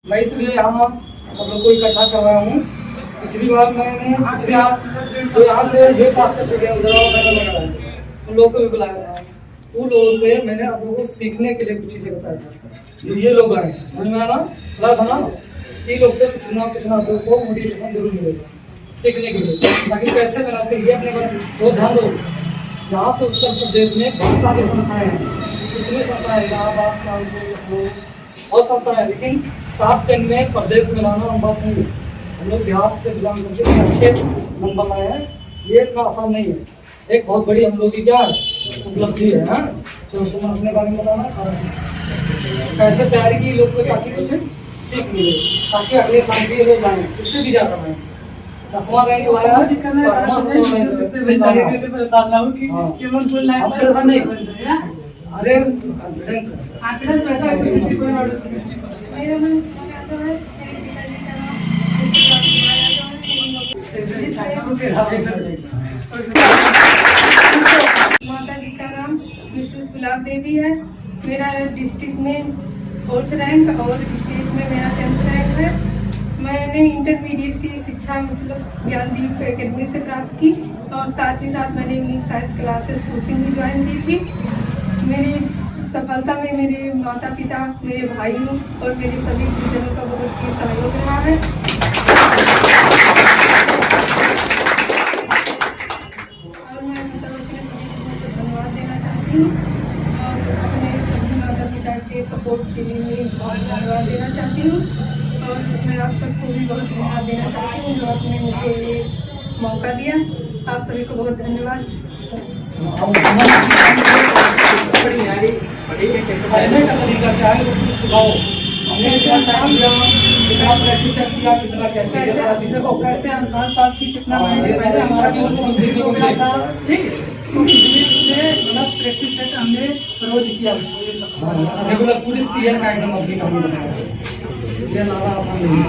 मैं इसलिए यहाँ आप लोग को इकट्ठा कर रहा हूँ। पिछली बार मैंने तो यहाँ से ये पास करके गया उन लोगों को भी बुलाया था। उन लोगों से मैंने आप लोगों को सीखने के लिए कुछ चीज़ें बताया था। जो ये लोग आए समझ में आना बोला था ना, ये लोग से कुछ ना आप लोगों को मोटिवेशन जरूर मिलेगा सीखने के लिए, ताकि कैसे बनाते हैं अपने पर बहुत ध्यान दो। यहाँ से उत्तर प्रदेश में बहुत सारी संस्थाएँ हैं, कितनी संस्थाएँ इलाहाबाद कानपुर बहुत संस्था है, लेकिन टॉप 10 में प्रदेश में लाना हम बात नहीं है। हम लोग बिहार से बिलोंग करके अच्छे नंबर लाए हैं, ये इतना आसान नहीं है। एक बहुत बड़ी हम लोग की क्या उपलब्धि है। हाँ तो तुम अपने बारे में बताना कैसे तैयारी की लोग को काफी कुछ सीख मिले, ताकि अगले साल भी लोग जाए इससे भी ज़्यादा मैं 10वां रैंक लाया है। अरे माता जी का नाम मिसेस गुलाब देवी है। मेरा डिस्ट्रिक्ट में 4th रैंक और स्टेट में मेरा 10th रैंक है। मैंने इंटरमीडिएट की शिक्षा मतलब ज्ञानदीप एकेडमी से प्राप्त की और साथ ही साथ मैंने इंग्लिश साइंस क्लासेस कोचिंग भी ज्वाइन की थी। मेरी सफलता में मेरे माता पिता, मेरे भाइयों और मेरे सभी गुरुजनों का बहुत ही सहयोग रहा है। और मैं मतलब अपने सभी को धन्यवाद देना चाहती हूँ और अपने सभी माता पिता के सपोर्ट के लिए मैं बहुत धन्यवाद देना चाहती हूँ। और मैं आप सबको भी बहुत धन्यवाद देना चाहती हूँ जो आपने मुझे ये मौका दिया। आप सभी को बहुत धन्यवाद। पढ़ने का तरीका क्या है वो सिखाओ। हमने कितना प्रैक्टिस किया, कितना देखो कैसे इंसान साहब की कितना हमारा सीखने को मिला था। ठीक तो इसलिए मतलब प्रैक्टिस सेट हमने रोज किया उसको। ये सब रेगुलर पूरी ईयर का एकदम अपनी कहानी बनाया, ये ज़्यादा आसान नहीं है।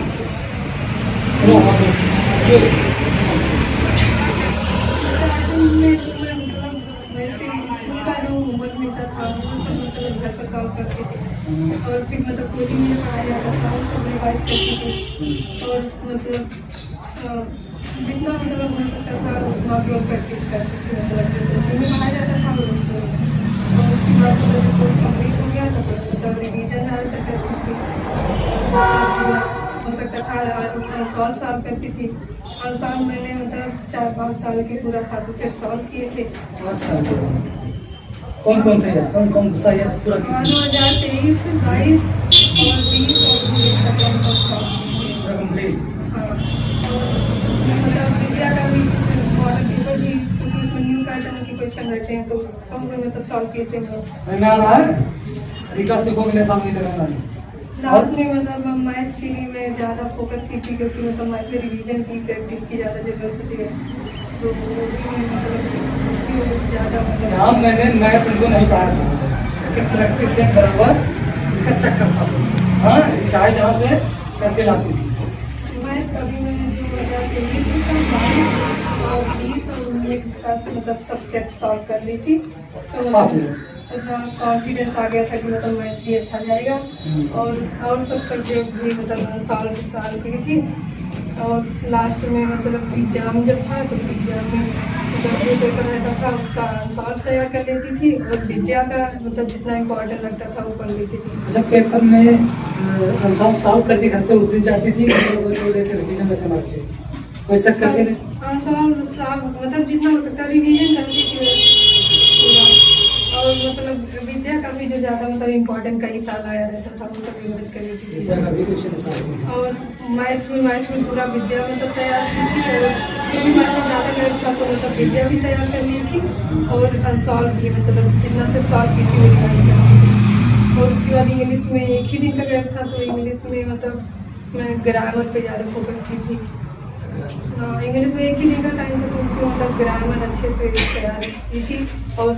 और फिर मतलब कोचिंग में पढ़ाया जाता था उसको रिवाइज करती थी और मतलब जितना मतलब हो सकता था उतना भी और प्रैक्टिस करती थी। मतलब जो कोचिंग में पढ़ाया जाता था उसको और उसके बाद मतलब कोर्स कंप्लीट हो गया तो मतलब रिवीजन तक करती थी। हो सकता था सॉल्व करती थी और साल मैंने मतलब 4-5 साल के पूरा साथ से सॉल्व किए थे। अच्छा कौन कौन थे कौन सा ये पूरा 2023, 22 और 20 और 21 का कंप्लीट। हाँ और मतलब विद्या का भी और पेपर भी क्योंकि उसमें न्यू पैटर्न की क्वेश्चन रहते हैं तो उसको भी मतलब सॉल्व किए थे। समझ में आ रहा है? तरीका सीखोगे सामने लगेगा। लास्ट में मतलब मैथ के लिए मैं ज़्यादा फोकस की थी क्योंकि मतलब मैथ में रिवीजन की प्रैक्टिस की ज़्यादा जरूरत होती है तो वो भी मतलब ज़्यादा मतलब यहाँ मैंने मैथ उनको नहीं पढ़ाया था कि प्रैक्टिस से बराबर इनका चेक करता था। हाँ चाहे जहाँ से करके लाती थी। मैथ अभी मैंने 2023 का 22 और 20 और 19 का मतलब सब्जेक्ट सॉल्व कर ली थी तो उतना कॉन्फिडेंस आ गया था कि मतलब मैथ भी अच्छा जाएगा और सब सब्जेक्ट भी मतलब सॉल्व की थी। और लास्ट में मतलब एग्जाम जब था तो एग्जाम में मतलब जो पेपर रहता था उसका आंसर तैयार कर लेती थी और विद्या का मतलब जितना इम्पोर्टेंट लगता था वो कर लेती थी। जब पेपर में आंसर सॉल्व करके घर से उस दिन जाती थी लेकर रिवीजन में समाप्त थी कोई शक करके आंसर मतलब जितना हो सकता रिवीजन करती थी और मतलब विद्या का भी जो ज़्यादा मतलब इम्पोर्टेंट कई साल आया रहता था वो सब रिवाइज कर लेती थी। विद्या का भी कुछ और मैथ में पूरा विद्या मतलब तैयार की थी और क्योंकि मैथ में ज़्यादा गलत था तो मतलब विद्या भी तैयार कर ली थी और सॉल्व की मतलब जितना से सॉल्व की थी वो रिवाइज कर ली थी। और उसके बाद इंग्लिश में एक ही दिन का गैप था तो इंग्लिश में मतलब मैं ग्रामर पे ज़्यादा फोकस की थी। इंग्लिश में एक ही दिन का टाइम था तो उसको मतलब ग्रामर अच्छे से तैयार की थी और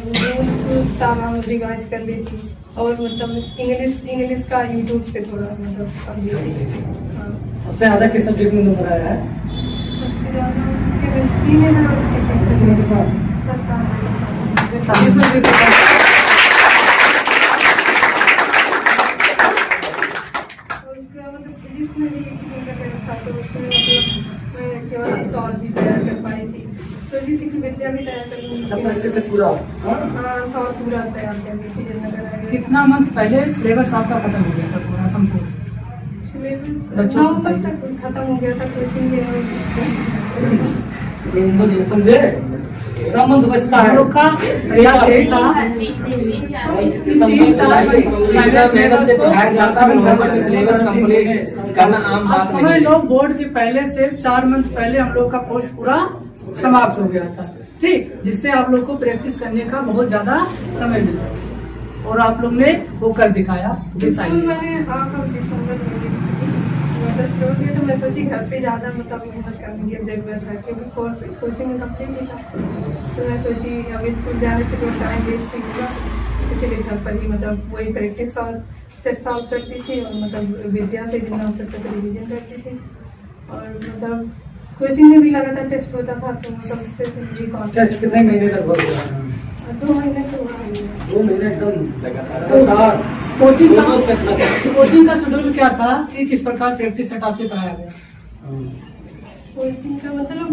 सारा रिवाइज कर ली थी और मतलब इंग्लिश का यूट्यूब से थोड़ा मतलब हाँ। सबसे ज़्यादा किस सब्जेक्ट में नंबर आया है? सबसे ज़्यादा केमिस्ट्री में ना फिजिक्स में भी एक ही दिन का टेस्ट था, तो उसमें मतलब मैं केवल सॉल्व भी तैयार कर पाई थी। सोची थी कि विद्या भी तैयार कर अच्छा लूँगी। प्रैक्टिस से पूरा हाँ, सॉल्व पूरा तैयार कर ली थी जनरल आइडिया। कितना मंथ पहले सिलेबस आपका खत्म हो गया था पूरा संपूर्ण? सिलेबस बच्चों को नवंबर तक खत्म हो गया था, कोचिंग भी समझे कितना मंथ बचता हम है लोग का प्रयास यही था तीन चार मेहनत से पढ़ाया जाता है, नवंबर में सिलेबस कंप्लीट करना आम बात समझ नहीं लो बोर्ड के पहले से 4 मंथ पहले हम लोग का कोर्स पूरा समाप्त हो गया था, ठीक, जिससे आप लोग को प्रैक्टिस करने का बहुत ज्यादा समय मिल सके और आप लोग ने वो कर दिखाया। मैंने दिसंबर में मतलब छोड़ दिया, तो मैं सोची घर पे ज़्यादा मतलब मेहनत करने की जरूरत है, क्योंकि कोर्स कोचिंग में कंप्लीट नहीं था। तो मैं सोची अब स्कूल जाने से कोई टाइम वेस्ट नहीं होगा, इसीलिए घर पर ही मतलब वही प्रैक्टिस और सेट सॉल्व करती थी और मतलब विद्या से जितना हो सकता था रिविजन करती थी। और मतलब कोचिंग में भी लगातार टेस्ट होता था, तो मतलब उससे भी टेस्ट कितने महीने तक हो गया? 2 महीने तो हुआ ही है। 2 महीने एकदम लगातार कोचिंग दोनों सेट लगा। कोचिंग का शेड्यूल क्या था कि किस प्रकार प्रैक्टिस सेट आपसे कराया गया? कोचिंग का मतलब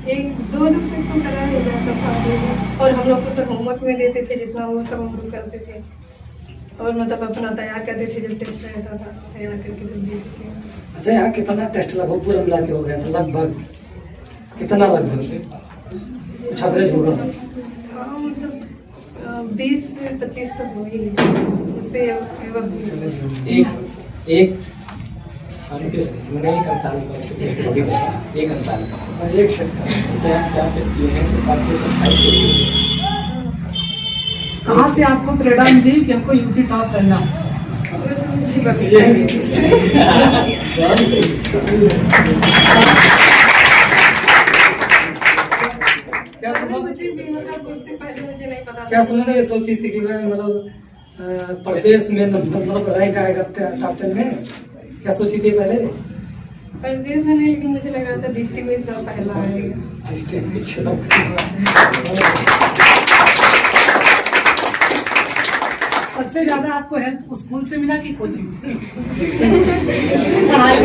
1-2 दूसरे को कराया जाता था, और हम लोग को सब होमवर्क में देते थे, जितना वो सब हम लोग करते थे और मतलब अपना तैयार करते थे। जब टेस्ट रहता था तैयार करके जब देते थे। अच्छा यहाँ कितना टेस्ट लगभग पूरा मिला के हो गया था? लगभग कितना? लगभग कुछ एवरेज होगा? हाँ मतलब 20 से 25 तक हो ही गया, उससे एक मैंने एक अंसाल एक अंसाल एक सेट जैसे आप 4 सेट किए हैं तो 7 से 28 कहाँ से आपको प्रेरणा मिली कि हमको यूपी टॉप करना है? क्या समझ ये सोची थी कि मैं मतलब प्रदेश में मतलब रैंक आएगा टॉप 10 में? क्या सोची थी पहले? प्रदेश में नहीं, लेकिन मुझे लगा था डिस्ट्रिक्ट में इसका पहला आएगा। सबसे ज्यादा आपको हेल्प स्कूल से मिला कि कोचिंग से? पढ़ाई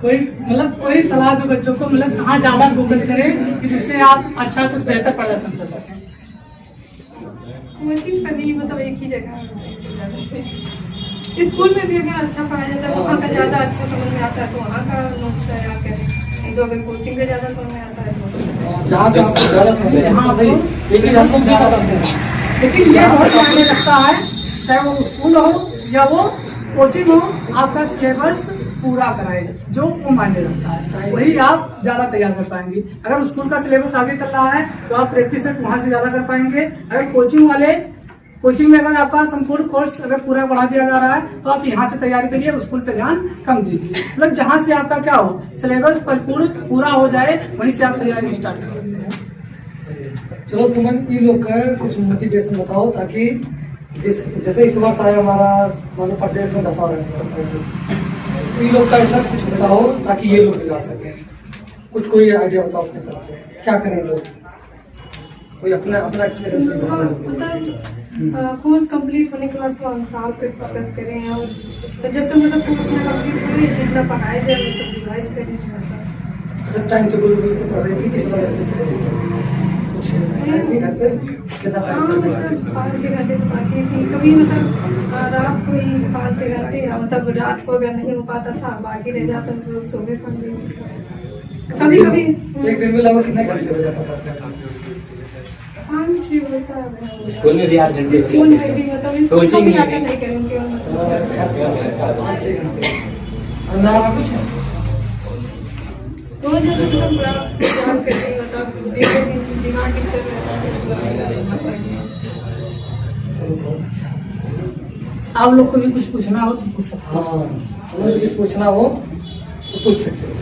कोई मतलब कोई सलाह दो बच्चों को, मतलब कहाँ ज्यादा फोकस करें कि जिससे आप अच्छा कुछ बेहतर प्रदर्शन कर सकें? कोचिंग का नहीं, मतलब एक ही जगह स्कूल में भी अगर अच्छा पढ़ाया जाता है, वहाँ का ज़्यादा अच्छा समझ में आता है, तो वहाँ का नोट्स तैयार करें। नहीं तो अगर कोचिंग का ज़्यादा समझ में आता है तो जहाँ लेकिन ये बहुत मायने रखता है, चाहे वो स्कूल हो या वो कोचिंग हो, आपका सिलेबस पूरा कराए, जो वो मायने रखता है, वही आप ज्यादा तैयार कर पाएंगे। अगर स्कूल का सिलेबस आगे चल रहा है तो आप प्रैक्टिस सेट वहाँ से ज्यादा कर पाएंगे। अगर कोचिंग में अगर आपका संपूर्ण कोर्स अगर पूरा बढ़ा दिया जा रहा है तो आप यहाँ से तैयारी करिए, स्कूल पे ध्यान कम दीजिए। मतलब जहाँ से आपका क्या हो, सिलेबस परिपूर्ण पूरा हो जाए, वहीं से आप तैयारी स्टार्ट कर सकते हैं। चलो सुमन, इन लोग का कुछ मोटिवेशन बताओ, ताकि जैसे इस वर्ष आया हमारा मानो प्रदेश में 10वां रैंक, इन लोग का ऐसा कुछ बताओ ताकि ये लोग भी ला सके। कुछ कोई आइडिया बताओ अपने तरफ से, क्या करें लोग? कोई अपना एक्सपीरियंस भी बताओ। कोर्स कंप्लीट होने के बाद तो हम साल पे फोकस करें, और जब तक मतलब कोर्स ना कंप्लीट हो, जितना पढ़ाया जाए वो सब रिवाइज करें। अच्छा, टाइम टेबल भी से पढ़ रही थी कि मतलब ऐसे कुछ थी घर पे? कितना टाइम पढ़ने का? 5-6 घंटे तो बाकी थी। कभी मतलब रात को ही 5-6 घंटे, मतलब रात को अगर नहीं हो पाता था, बाकी रह जाता तो सुबह पढ़ लेते। कभी एक दिन में लगभग कितने घंटे हो जाता था? 5-6 होता है। स्कूल में भी 8 घंटे स्कूल में भी मतलब कोचिंग में ज्यादा नहीं करेंगे। 5-6 घंटे अंदाजा कुछ है? रोज मतलब पूरा ध्यान करके, मतलब दिमाग डिस्टर्ब रहता है। चलो बहुत अच्छा। आप लोग को भी कुछ पूछना हो तो पूछ सकते हैं। हाँ, समझ कुछ पूछना हो तो पूछ सकते हो।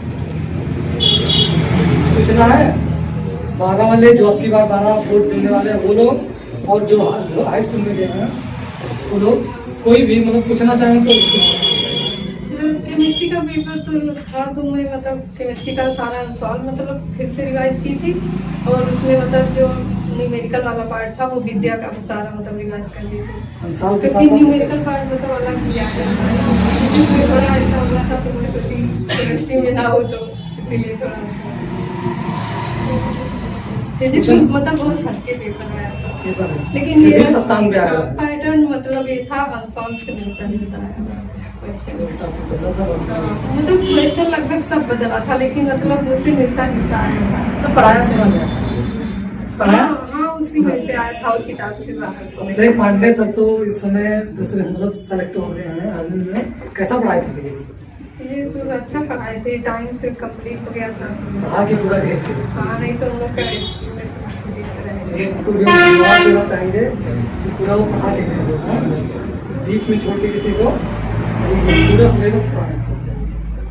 पूछना है? 12 वाले जो आपकी बार 12 वोट देने वाले हैं वो लोग, और जो हाई स्कूल में गए हैं वो लोग, कोई भी मतलब पूछना चाहें तो। केमिस्ट्री का पेपर तो था, तो मैं मतलब केमिस्ट्री का सारा सॉल्व मतलब फिर से रिवाइज की थी, और उसमें मतलब जो न्यूमेरिकल वाला पार्ट था वो विद्या का सारा मतलब रिवाइज कर ली थी। अंसाल के क्योंकि साथ न्यूमेरिकल पार्ट मतलब अलग किया है, इसमें थोड़ा ऐसा हुआ था तो मैं सोची केमिस्ट्री में ना हो तो इसीलिए थोड़ा फिजिक्स में मतलब बहुत हटके पेपर आया था। पेपर है। लेकिन फिर ये भी सप्ताह में आया है। पैटर्न मतलब ये था अनसॉल्व से मिलता है क्वेश्चन। मतलब क्वेश्चन लगभग सब बदला था लेकिन मतलब मुझसे मिलता आया था। तो पढ़ाया सुना गया पढ़ाया हाँ उसी में से आया था और किताब से बाहर। अभिषेक पांडे सर तो इस समय दूसरे मतलब सेलेक्ट हो गए हैं आर्मी में। कैसा पढ़ाए थे फिजिक्स? ये सब अच्छा पढ़ाए थे, टाइम से कंप्लीट हो गया था। पढ़ा के पूरा गए थे। हाँ नहीं तो हम लोग का फिजिक्स रहे। चलिए, उनको भी हम धन्यवाद देना चाहेंगे कि पूरा वो पढ़ा के गए लोग, हाँ? बीच में छोड़ के किसी को पूरा सिलेबस पढ़ाए थे।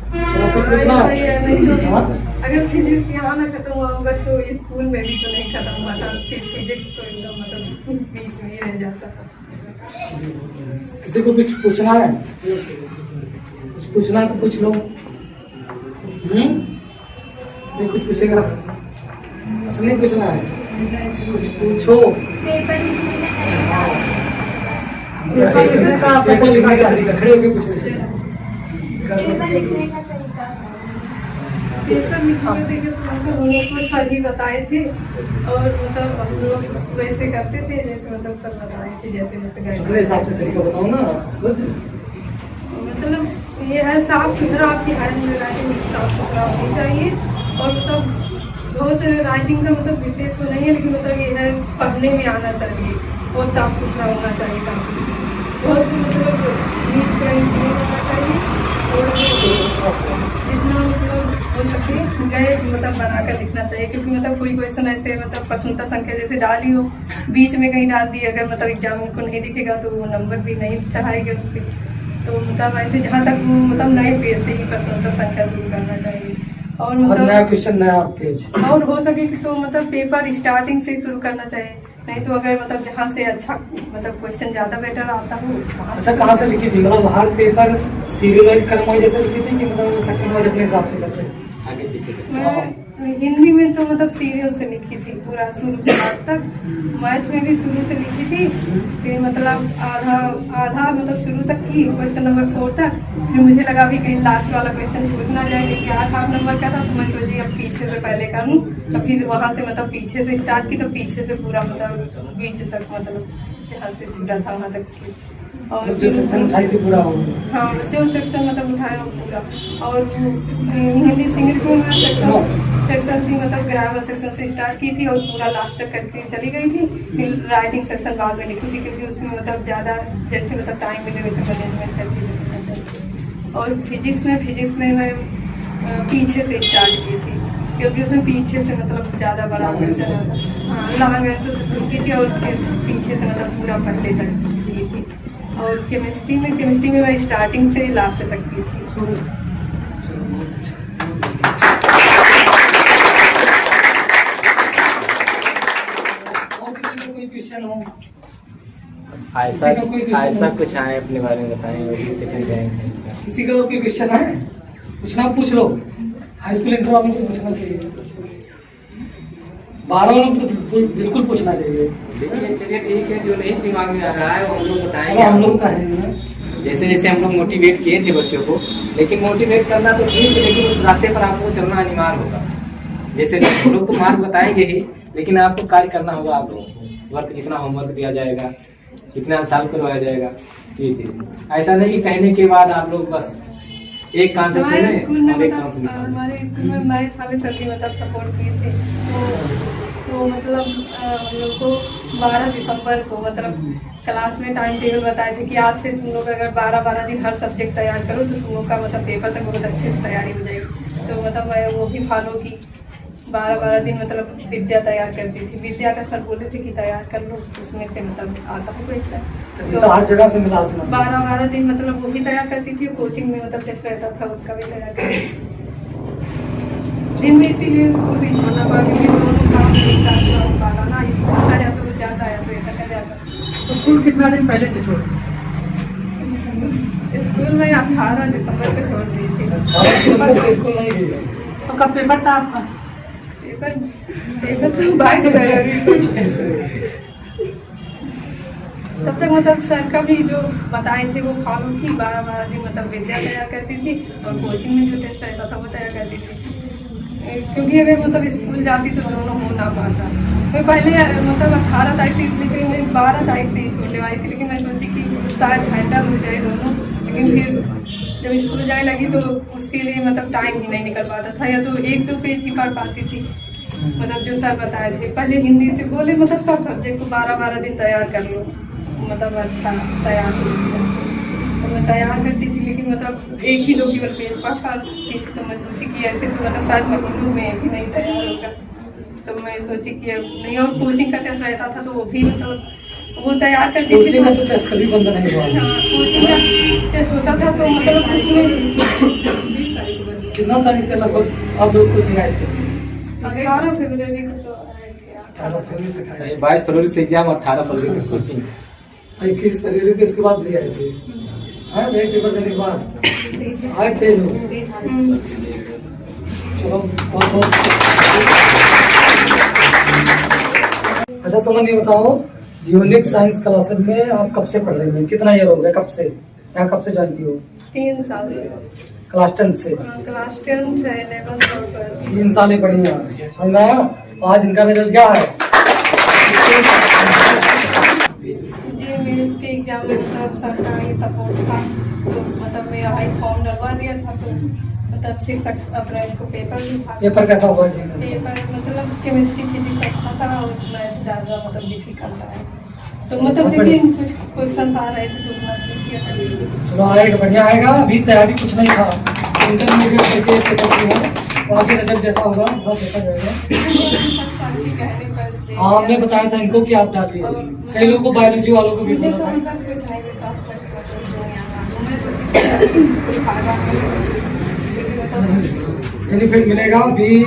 तो कुछ पूछना सही है, नहीं तो हाँ? अगर फिजिक्स यहाँ ना खत्म हुआ होगा तो स्कूल में भी तो नहीं खत्म हुआ था। फिर फिजिक्स तो एकदम मतलब बीच में ही रह जाता था। किसी को कुछ पूछना है? कुछ पूछना है तो पूछ लो। नहीं कुछ पूछेगा? कुछ नहीं पूछना है? कुछ पूछो। पेपर लिखने का तरीका खड़े होके पूछो। पेपर लिखने के लिए तो मतलब हम लोग को सर ही बताए थे और मतलब हम लोग वैसे करते थे जैसे मतलब सर बताए थे जैसे जैसे अपने हिसाब से तरीका बताओ ना। मतलब ये है साफ सुथरा, आपकी हैंड राइटिंग साफ सुथरा होनी चाहिए और मतलब बहुत राइटिंग का मतलब विशेष वो नहीं है लेकिन मतलब ये है पढ़ने में आना चाहिए और साफ सुथरा होना चाहिए काफ़ी। बहुत मतलब नीट पेंट नहीं करना चाहिए और जितना मतलब हो सके गए मतलब बना कर लिखना चाहिए क्योंकि मतलब कोई क्वेश्चन ऐसे मतलब प्रश्नता संख्या जैसे डाली हो बीच में कहीं डाल दी, अगर मतलब एग्जाम को नहीं दिखेगा तो वो नंबर भी नहीं चढ़ाएगा उस पर। तो मतलब ऐसे जहाँ तक मतलब नए पेज से ही प्रश्नोत्तर संख्या शुरू करना चाहिए और नया मतलब क्वेश्चन नया पेज। और हो सके कि तो मतलब पेपर स्टार्टिंग से ही शुरू करना चाहिए, नहीं तो अगर मतलब जहाँ से अच्छा मतलब क्वेश्चन ज़्यादा बेटर आता हो। अच्छा कहाँ से लिखी थी? मतलब हर पेपर सीरियल वाइज क्रम वाइज जैसे लिखी थी कि मतलब सेक्शन वाइज अपने हिसाब से कैसे? आगे पीछे करते मैं हिंदी में तो मतलब सीरियल से लिखी थी पूरा शुरू से लास्ट तक। मैथ में भी शुरू से लिखी थी, फिर मतलब आधा मतलब शुरू तक की क्वेश्चन नंबर 4 तक। फिर मुझे लगा भी कहीं लास्ट वाला क्वेश्चन छूट ना जाए लेकिन 8 नंबर का था तो मैं सोची अब पीछे से पहले कर लूँ। तो फिर वहाँ से मतलब पीछे से स्टार्ट की तो पीछे से पूरा मतलब बीच तक मतलब जहाँ से छूटा था वहाँ तक की। और जो सेक्शन उठाई थी पूरा हो गया। हाँ जो सेक्शन मतलब उठाया वो पूरा। और इंग्लिश में मैं सेक्शन सी मतलब ग्रामर सेक्शन से स्टार्ट की थी और पूरा लास्ट तक करके चली गई थी। फिर राइटिंग सेक्शन बाद में लिखी थी क्योंकि उसमें मतलब ज़्यादा जैसे मतलब टाइम मिले वैसे मैनेजमेंट करके लिखना चाहिए। और फिजिक्स में मैं पीछे से स्टार्ट की थी क्योंकि उसमें पीछे से मतलब ज़्यादा बड़ा क्वेश्चन आता। हाँ लॉन्ग आंसर से शुरू की थी और फिर पीछे से मतलब पूरा पहले तक की थी। और केमिस्ट्री में मैं स्टार्टिंग से लास्ट तक की थी। कोई क्वेश्चन हो? ऐसा कुछ आए अपने बारे में बताएं वही सेकंड रैंक। किसी का कोई क्वेश्चन है? पूछना पूछ लो। हाई स्कूल इंटर वालों को पूछना चाहिए, 12 वालों को तो बिल्कुल पूछना चाहिए। देखिए चलिए ठीक है, जो नहीं दिमाग में आ रहा है वो हम लोग बताएंगे। हम लोग चाहेंगे जैसे जैसे हम लोग मोटिवेट किए थे बच्चों को, लेकिन मोटिवेट करना तो ठीक है लेकिन उस रास्ते पर आपको चलना अनिवार्य होगा। जैसे हम लोग तो मार्क बताएंगे ही लेकिन आपको कार्य करना होगा। आप लोगों को वर्क जितना होमवर्क दिया जाएगा जितना सॉल्व करवाया जाएगा ये चीज़। ऐसा नहीं कि कहने के बाद आप लोग बस एक कान से हमारे सुने स्कूल में और एक कान से मतलब निकालें। हमारे स्कूल में मैथ वाले सर भी मतलब सपोर्ट किए थे। तो मतलब हम लोग को 12 दिसंबर को मतलब क्लास में टाइम टेबल बताए थे कि आज से तुम लोग अगर 12 दिन हर सब्जेक्ट तैयार करो तो तुम लोग का मतलब पेपर तक बहुत अच्छे से तैयारी हो जाएगी। तो मतलब मैं वो भी फॉलो की, 12 दिन मतलब विद्या तैयार करती थी। विद्या का सर बोले थे कि तैयार कर लो, उसमें से मतलब आता है क्वेश्चन। तो हर जगह से मिला उसमें 12 दिन मतलब वो भी तैयार करती थी। कोचिंग में मतलब टेस्ट रहता था उसका भी तैयार करती थी। दिन में इसीलिए स्कूल भी छोड़ना पड़ा क्योंकि दोनों काम एक साथ ना हो पाता ना। स्कूल आ जाता तो जाता है तो ऐसा कर जाता। तो स्कूल कितना दिन पहले से छोड़? स्कूल में 18 दिसंबर को छोड़ दी थी। स्कूल नहीं गई। तो कब पेपर था आपका? पेपर पेपर तो 22 तैयारी तब तक मतलब सर का भी जो बताए थे वो फॉलो की, 12 दिन मतलब विद्या तैयार करती थी और कोचिंग में जो टेस्ट रहता था वो तैयार करती थी। क्योंकि अगर मतलब स्कूल जाती तो दोनों हो ना पाता। मैं पहले मतलब 18 तारीख से इसलिए फिर मैं 12 तारीख से ही छोड़ने वाली थी, लेकिन मैं सोची कि शायद हैंडल हो जाए दोनों, लेकिन फिर जब स्कूल जाने लगी तो उसके लिए मतलब टाइम ही नहीं निकल पाता था, या तो 1-2 पेज ही पढ़ पाती थी मतलब जो सर बताए थे। पहले हिंदी से बोले मतलब सब सब्जेक्ट को 12-12 दिन तैयार कर लो, मतलब अच्छा तैयार हो तो मैं तैयार करती थी, लेकिन मतलब 1-2 केवल पेज पढ़ पाती थी। तो मैं सोची कि ऐसे तो मतलब शायद महीनों में भी नहीं तैयार होगा, तो मैं सोची कि अब नहीं। और कोचिंग का टेस्ट रहता था तो वो भी मतलब वो तैयार करती थी। कोचिंग का तो टेस्ट कभी बंद नहीं हुआ। कोचिंग का टेस्ट होता था तो मतलब उसमें कितना तारीख से लगभग आप लोग कोचिंग आए थे? 18 फरवरी को तो आए थे। 18 फरवरी तक आए। 22 फरवरी से एग्जाम, 18 फरवरी तक कोचिंग। 21 फरवरी को इसके बाद भी आए थे। हाँ, एक पेपर देने के बाद आए थे लोग। चलो बहुत बहुत अच्छा। सुमन ये बताओ, यूनिक साइंस क्लासेस में आप कब से पढ़ रही हैं? कितना ईयर हो गया? कब से यहाँ कब से ज्वाइन की हो? 3 साल से। क्लास 10 से? क्लास 10 से 11 तक 3 साल ही पढ़ी हैं। समझ में आया? आज इनका रिजल्ट क्या है? जी मेंस के एग्जाम में मतलब सरकारी सपोर्ट था, तो मतलब मेरा हाई फॉर्म डलवा दिया था, तो मतलब 6 अप्रैल को पेपर भी था। पेपर कैसा हुआ जी? पेपर मतलब केमिस्ट्री फिजिक्स अच्छा था और मैथ ज़्यादा मतलब डिफिकल्ट आया, तो मतलब लेकिन कुछ क्वेश्चन आ रहे थे तो उतना किया। चलो आएगा, बढ़िया आएगा। अभी तैयारी कुछ नहीं था, इंटरमीडिएट करके पेपर है, आगे रिजल्ट जैसा होगा सब देखा जाएगा। हाँ, हमने बताया था इनको कि आप डालिए। कई लोगों को, बायोलॉजी वालों को भी मुझे बोला तो था। मतलब कुछ नहीं विश्वास बेनिफिट मिलेगा। अभी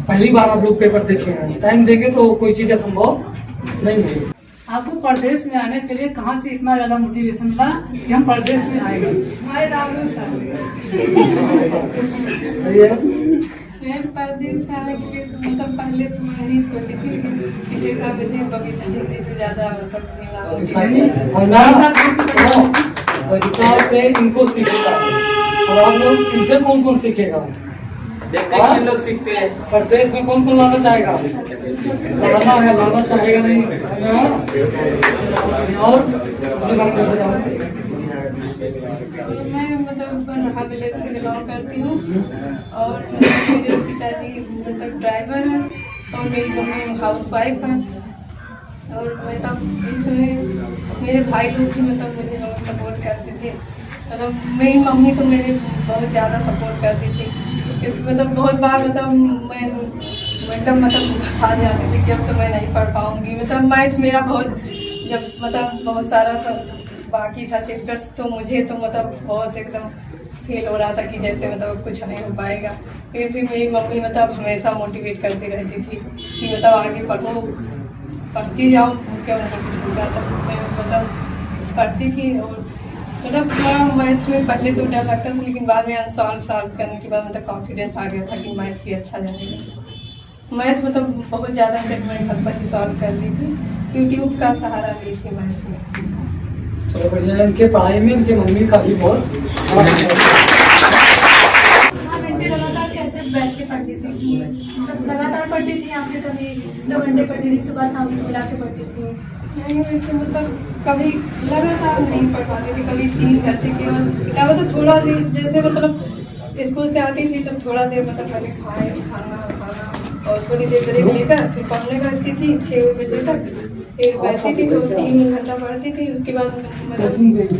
पहली बार आप लोग पेपर देखे हैं, टाइम देंगे तो कोई चीज़ असंभव नहीं है। आपको प्रदेश में आने के लिए कहाँ से इतना ज्यादा मोटिवेशन मिला कि हम प्रदेश में आएंगे? हमारे रामू सर सही है। मैं प्रदेश से आने के लिए तो मतलब पहले तो मैं नहीं सोची थी, लेकिन पिछले साल मुझे बगीचा हिंदी से ज़्यादा मतलब बगीचा से इनको सीखेगा और आप लोग इनसे कौन कौन सीखेगा? देखते हैं कि लोग सीखते हैं। प्रदेश में कौन कौन लाना चाहेगा? लाना है, लाना चाहेगा नहीं। और अपने बारे में बताओ। मैं मतलब रहा विलेज से बिलोंग करती हूँ और मेरे पिताजी मतलब ड्राइवर हैं और मेरी मम्मी हाउसवाइफ हैं, और मतलब इसमें मेरे भाई लोग भी मतलब मुझे बहुत सपोर्ट करते थे। मतलब मेरी मम्मी तो मेरे बहुत ज़्यादा सपोर्ट करती थी, क्योंकि मतलब बहुत बार मतलब मैं एकदम मतलब खा जाती थी कि अब तो मैं नहीं पढ़ पाऊँगी। मतलब मैथ मेरा बहुत जब मतलब बहुत सारा सब बाकी था चैप्टर्स, तो मुझे तो मतलब बहुत एकदम फील हो रहा था कि जैसे मतलब कुछ नहीं हो पाएगा। फिर भी मेरी मम्मी मतलब हमेशा मोटिवेट करती रहती थी कि मतलब आगे पढ़ो, पढ़ती जाओ, क्या उनको कुछ होगा। तब मैं मतलब पढ़ती थी और मतलब थोड़ा मैथ में पहले तो डर लगता था, लेकिन बाद में सॉल्व करने के बाद मतलब कॉन्फिडेंस आ गया था कि मैथ भी अच्छा जाएगा। मैथ मतलब बहुत ज़्यादा से मैं घर पर ही सॉल्व कर ली थी, यूट्यूब का सहारा ली थी मैथ में। चलो बढ़िया है। इनके पढ़ाई में इनकी मम्मी का भी बहुत लगातार कैसे बैठ के पढ़ती थी, मतलब लगातार पढ़ती थी। यहाँ पे कभी 2 घंटे पढ़ती थी, सुबह शाम मिला के पढ़ती थी। नहीं वैसे मतलब कभी लगातार नहीं पढ़ पाती थी, कभी 3 घंटे केवल क्या मतलब थोड़ा देर, जैसे मतलब स्कूल से आती थी तो थोड़ा देर मतलब पहले खाना और थोड़ी देर ब्रेक लेकर फिर पढ़ने बैठती थी 6 बजे तक। फिर बैठती थी तो 3 घंटा पढ़ती थी। उसके बाद मतलब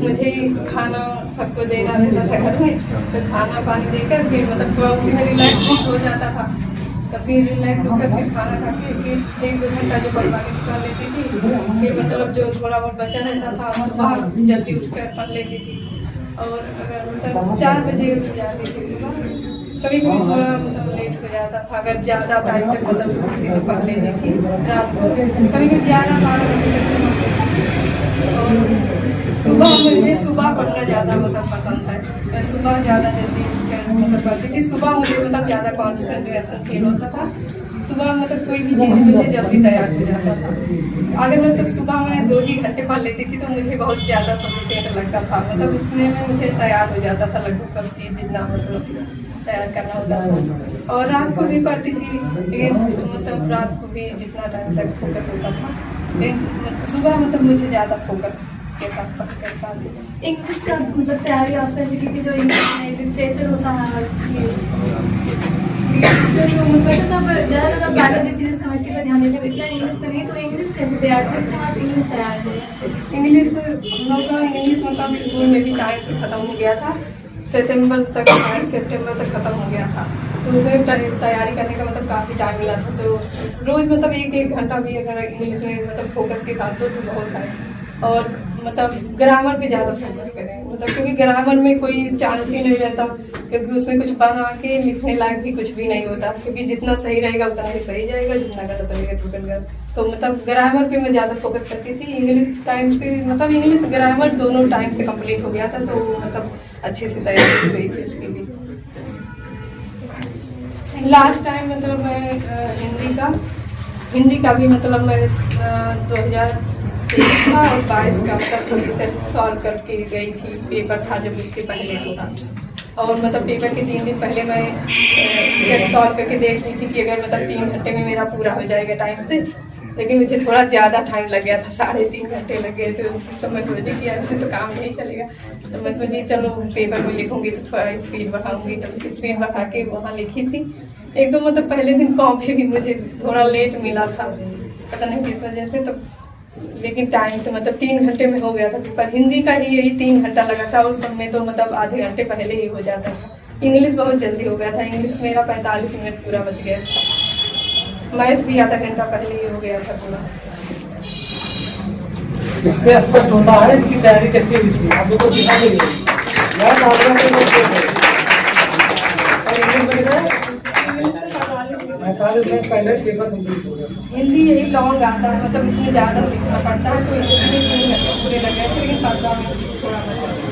मुझे खाना सबको देना रहता था घर में, तो खाना पानी देकर फिर मतलब थोड़ा उसी में रिलैक्स हो जाता था। तो फिर रिलैक्स होकर फिर खाना खा के फिर 1-2 घंटा जो पढ़वाने कर लेती थी। फिर मतलब जो थोड़ा बहुत बचा रहता था सुबह जल्दी उठकर पढ़ लेती थी। और अगर मतलब 4 बजे उठ जाती थी सुबह, कभी कभी थोड़ा मतलब लेट हो जाता था। अगर ज़्यादा टाइम तक मतलब किसी में पढ़ लेती थी रात को, कभी कभी 11-12 बजे तक। और सुबह मुझे सुबह पढ़ना ज़्यादा मतलब पसंद है। मैं सुबह ज़्यादा जल्दी मतलब पढ़ती थी। सुबह मुझे मतलब ज़्यादा कॉन्सेंट्रेशन फील होता था, सुबह मतलब कोई भी चीज़ मुझे जल्दी तैयार हो जाता था। अगर मतलब सुबह मैं 2 ही घंटे पढ़ लेती थी तो मुझे बहुत ज़्यादा सफिशिएंट लगता था, मतलब उसमें में मुझे तैयार हो जाता था लगभग सब चीज़ जितना मतलब तैयार करना होता था। और रात को भी पढ़ती थी, लेकिन मतलब रात को भी जितना टाइम तक फोकस होता था, लेकिन सुबह मतलब मुझे ज़्यादा फोकस के साथ पढ़ पाती थी। इंग्लिश का मतलब तैयारी आप करती थी कि जो इंग्लिश में लिटरेचर होता है वैसे सब ज़्यादा बायोलॉजी चीज़ें समझने पर ध्यान देते हैं, इतना इंग्लिश पर नहीं, तो इंग्लिश कैसे तैयार है? इसके बाद इंग्लिश तैयार है। इंग्लिश हम लोग का इंग्लिश मतलब स्कूल में भी टाइम से ख़त्म हो गया था, सितंबर तक 8 सितंबर तक ख़त्म हो गया था, तो उसमें तैयारी करने का मतलब काफ़ी टाइम मिला था। तो रोज़ मतलब एक घंटा भी अगर इंग्लिश में मतलब फोकस के साथ तो बहुत है। और मतलब ग्रामर पे ज़्यादा फोकस करें, मतलब क्योंकि ग्रामर में कोई चांस ही नहीं रहता, क्योंकि उसमें कुछ बना के लिखने लायक भी कुछ भी नहीं होता, क्योंकि जितना सही रहेगा उतना ही सही जाएगा, जितना गलत रहेगा टोटल गलत। तो मतलब ग्रामर पे मैं ज़्यादा फोकस करती थी। इंग्लिश टाइम से मतलब इंग्लिश ग्रामर दोनों टाइम से कंप्लीट हो गया था, तो मतलब अच्छे से तैयारी हुई थी उसके लिए। लास्ट टाइम मतलब मैं हिंदी का भी मतलब मैं 2023 का और 22 का मतलब सेट सॉल्व करके गई थी। पेपर था जब उसके पहले होता, और मतलब पेपर के 3 दिन पहले मैं सेट सॉल्व करके देख ली थी कि अगर मतलब 3 घंटे में मेरा पूरा हो जाएगा टाइम से, लेकिन मुझे थोड़ा ज़्यादा टाइम लग गया था, 3.5 घंटे लग गए थे। तो मैं सोची कि ऐसे तो काम नहीं चलेगा, तो मैं सोची चलो पेपर में लिखूंगी तो थोड़ा स्पीड बढ़ाऊंगी, तो स्पीड बढ़ा के वहाँ लिखी थी। एक दो मतलब पहले दिन कॉपी भी मुझे थोड़ा लेट मिला था, पता नहीं किस वजह से, तो लेकिन टाइम से मतलब 3 घंटे में हो गया था। पर हिंदी का ही यही 3 घंटा लगा था, और सब में तो मतलब आधे घंटे पहले ही हो जाता था। इंग्लिश बहुत जल्दी हो गया था, इंग्लिश मेरा 45 मिनट पूरा बच गया था। मैथ भी आधा घंटा पहले ही हो गया था पूरा। इससे स्पष्ट होता है कि तैयारी कैसे हुई थी। आप लोग को दिखा देंगे मैथ आधा घंटे में हो गए, और इंग्लिश बन गए 45 मिनट पहले पेपर कंप्लीट हो गया। हिंदी यही लॉन्ग आता है, मतलब इसमें ज़्यादा लिखना पड़ता है, तो इसलिए 3 घंटे पूरे लग गए थे, लेकिन 15 मिनट थोड़ा बचा।